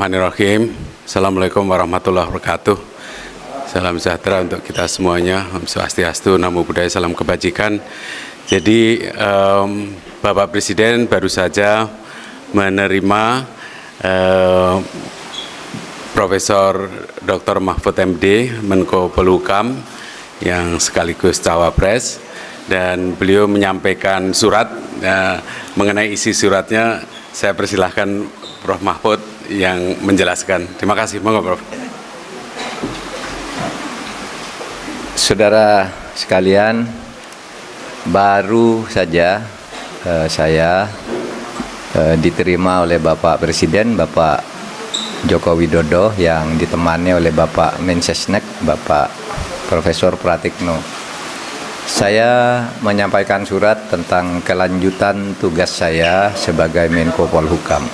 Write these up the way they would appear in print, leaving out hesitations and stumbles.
Bismillahirrahmanirrahim. Assalamualaikum warahmatullahi wabarakatuh. Salam sejahtera untuk kita semuanya. Om Swastiastu, Namo Buddhaya, salam kebajikan. Jadi Bapak Presiden baru saja menerima Profesor Dr. Mahfud MD, Menko Polhukam, yang sekaligus Cawapres, dan beliau menyampaikan surat. Mengenai isi suratnya, saya persilahkan Prof. Mahfud yang menjelaskan. Terima kasih, monggo Prof. Saudara sekalian, baru saja saya diterima oleh Bapak Presiden, Bapak Joko Widodo, yang ditemani oleh Bapak Mensesnek, Bapak Profesor Pratikno. Saya menyampaikan surat tentang kelanjutan tugas saya sebagai Menko Polhukam.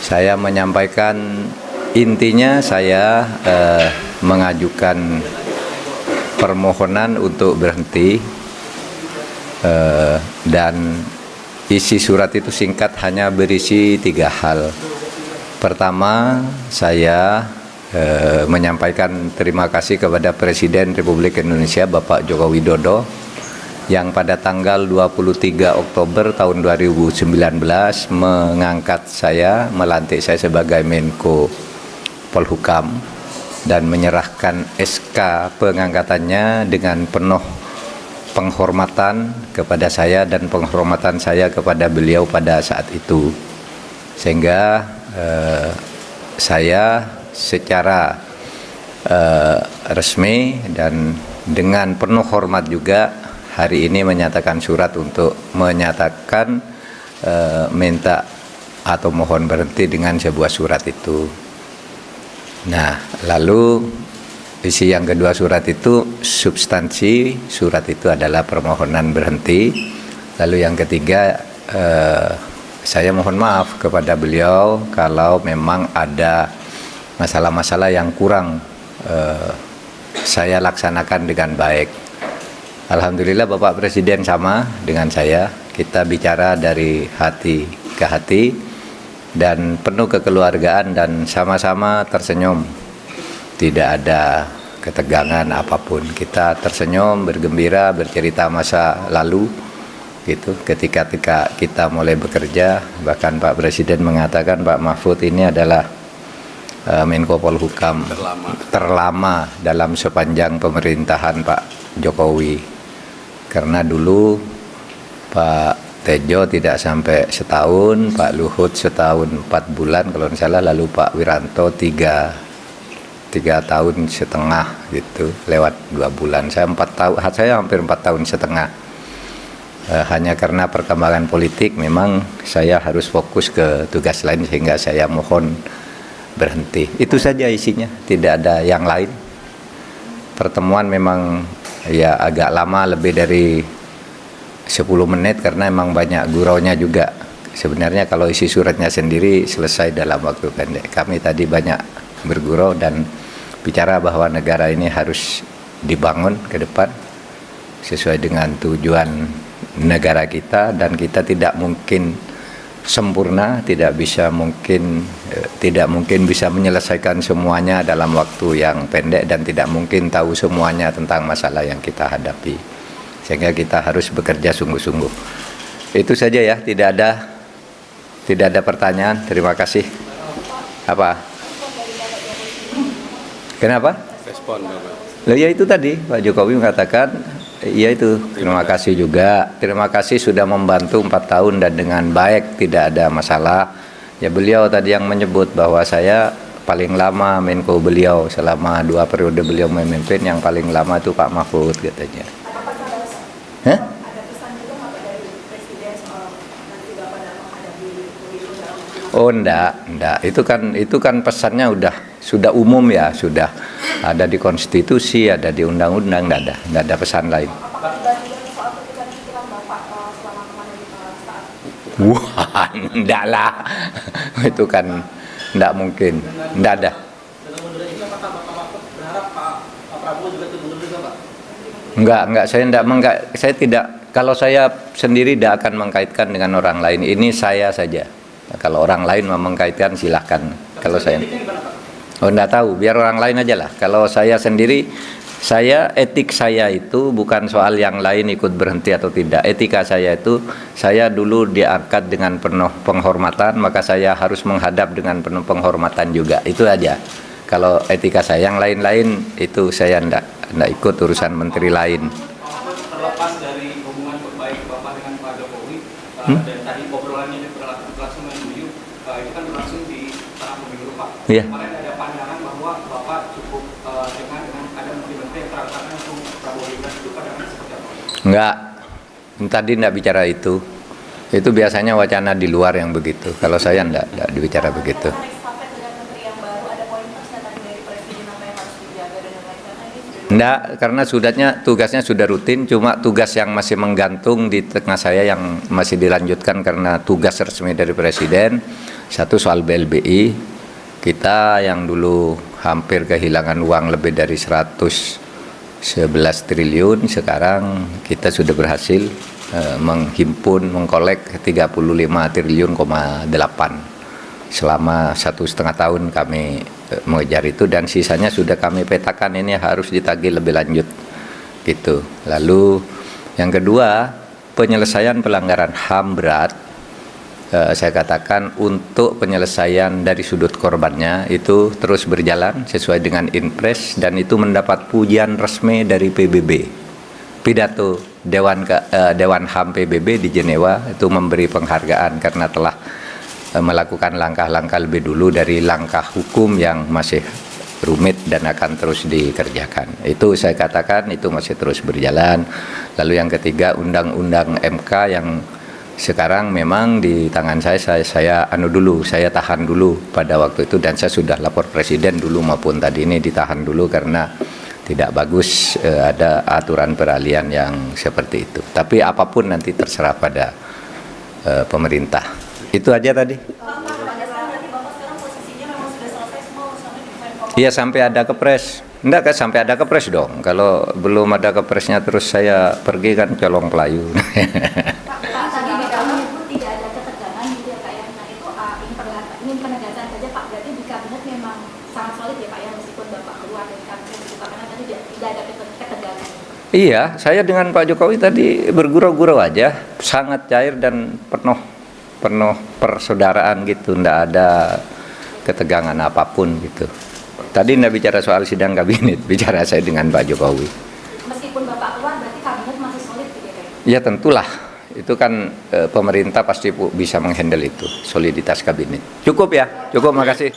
Saya menyampaikan intinya saya mengajukan permohonan untuk berhenti, dan isi surat itu singkat, hanya berisi 3 hal. Pertama, saya menyampaikan terima kasih kepada Presiden Republik Indonesia Bapak Joko Widodo yang pada tanggal 23 Oktober tahun 2019 mengangkat saya, melantik saya sebagai Menko Polhukam dan menyerahkan SK pengangkatannya dengan penuh penghormatan kepada saya dan penghormatan saya kepada beliau pada saat itu. Sehingga saya secara resmi dan dengan penuh hormat juga hari ini menyatakan surat untuk menyatakan minta atau mohon berhenti dengan sebuah surat itu. Nah, lalu isi yang kedua surat itu, substansi surat itu adalah permohonan berhenti. Lalu yang ketiga, saya mohon maaf kepada beliau kalau memang ada masalah-masalah yang kurang saya laksanakan dengan baik. Alhamdulillah Bapak Presiden sama dengan saya, kita bicara dari hati ke hati dan penuh kekeluargaan dan sama-sama tersenyum. Tidak ada ketegangan apapun. Kita tersenyum, bergembira, bercerita masa lalu gitu. Ketika kita mulai bekerja, bahkan Pak Presiden mengatakan Pak Mahfud ini adalah Menko Polhukam terlama dalam sepanjang pemerintahan Pak Jokowi. Karena dulu Pak Tejo tidak sampai setahun, Pak Luhut setahun 4 bulan kalau tidak salah, lalu Pak Wiranto 3 tahun setengah gitu, lewat 2 bulan. Saya hampir 4 tahun setengah. Hanya karena perkembangan politik memang saya harus fokus ke tugas lain sehingga saya mohon berhenti. Itu saja isinya, tidak ada yang lain. Pertemuan memang ya agak lama, lebih dari 10 menit karena memang banyak guraunya juga. Sebenarnya kalau isi suratnya sendiri selesai dalam waktu pendek. Kami tadi banyak bergurau dan bicara bahwa negara ini harus dibangun ke depan sesuai dengan tujuan negara kita, dan kita tidak mungkin sempurna, tidak mungkin bisa menyelesaikan semuanya dalam waktu yang pendek, dan tidak mungkin tahu semuanya tentang masalah yang kita hadapi. Sehingga kita harus bekerja sungguh-sungguh. Itu saja ya, tidak ada pertanyaan. Terima kasih. Apa? Kenapa? Respon, Bapak. Loh, ya itu tadi Pak Jokowi mengatakan, ya itu, terima kasih juga. Terima kasih sudah membantu 4 tahun dan dengan baik, tidak ada masalah. Ya, beliau tadi yang menyebut bahwa saya paling lama Menko beliau, selama 2 periode beliau memimpin, yang paling lama itu Pak Mahfud katanya. Hah? Oh, enggak. Itu kan pesannya sudah umum ya, sudah ada di konstitusi, ada di undang-undang, enggak ada pesan lain. Wah, enggak lah. Itu kan enggak mungkin. Enggak ada. Enggak, saya tidak, kalau saya sendiri tidak akan mengkaitkan dengan orang lain. Ini saya saja. Kalau orang lain mau mengkaitkan silahkan. Kalau saya, oh enggak tahu, biar orang lain aja lah. Kalau saya sendiri, etik saya itu bukan soal yang lain ikut berhenti atau tidak. Etika saya itu, saya dulu diangkat dengan penuh penghormatan, maka saya harus menghadap dengan penuh penghormatan juga. Itu aja. Kalau etika saya, yang lain-lain itu saya enggak ikut urusan menteri lain. Terlepas dari hubungan baik Bapak dengan Pak Jokowi, dan tadi obrolannya ini berlangsung dengan beliau, itu kan berlangsung di tengah pemilu Pak. Iya. Kemarin ada pandangan bahwa Bapak cukup dengan ada menteri-menteri yang terangkat untuk Prabowo Gibran, itu pandangan seperti apa? Enggak, tadi enggak bicara itu. Itu biasanya wacana di luar yang begitu. Kalau saya enggak dibicara begitu. Enggak, karena tugasnya sudah rutin, cuma tugas yang masih menggantung di tengah saya yang masih dilanjutkan karena tugas resmi dari Presiden. Satu soal BLBI, kita yang dulu hampir kehilangan uang lebih dari 111 triliun, sekarang kita sudah berhasil mengkolek 35 triliun, 8. Selama 1,5 tahun kami mengejar itu, dan sisanya sudah kami petakan, ini harus ditagih lebih lanjut gitu. Lalu yang kedua, penyelesaian pelanggaran HAM berat, saya katakan untuk penyelesaian dari sudut korbannya itu terus berjalan sesuai dengan Inpres, dan itu mendapat pujian resmi dari PBB. Pidato Dewan HAM PBB di Jenewa itu memberi penghargaan karena telah melakukan langkah-langkah lebih dulu dari langkah hukum yang masih rumit dan akan terus dikerjakan. Itu saya katakan itu masih terus berjalan. Lalu yang ketiga, undang-undang MK yang sekarang memang di tangan saya tahan dulu pada waktu itu, dan saya sudah lapor Presiden dulu maupun tadi ini ditahan dulu karena tidak bagus ada aturan peralihan yang seperti itu. Tapi apapun nanti terserah pada pemerintah. Itu aja tadi. Iya, sampai ada kepres. Enggak kan sampai ada kepres dong. Kalau belum ada kepresnya terus saya pergi kan colong pelayu. Pak, tadi di dalam itu tidak ada ketegangan gitu ya Pak ya. Nah itu ingin penegasan saja Pak, berarti di kabinet memang sangat solid ya Pak ya, meskipun Bapak keluar dari kabinet itu Pak, karena tadi tidak ada ketegangan. Iya, saya dengan Pak Jokowi tadi bergurau-gurau aja, sangat cair dan penuh persaudaraan gitu, enggak ada ketegangan apapun gitu. Tadi enggak bicara soal sidang kabinet, bicara saya dengan Pak Jokowi. Meskipun Bapak keluar, berarti kabinet masih solid gitu ya Pak? Ya tentulah, itu kan pemerintah pasti bisa menghandle itu, soliditas kabinet. Cukup ya, cukup, makasih.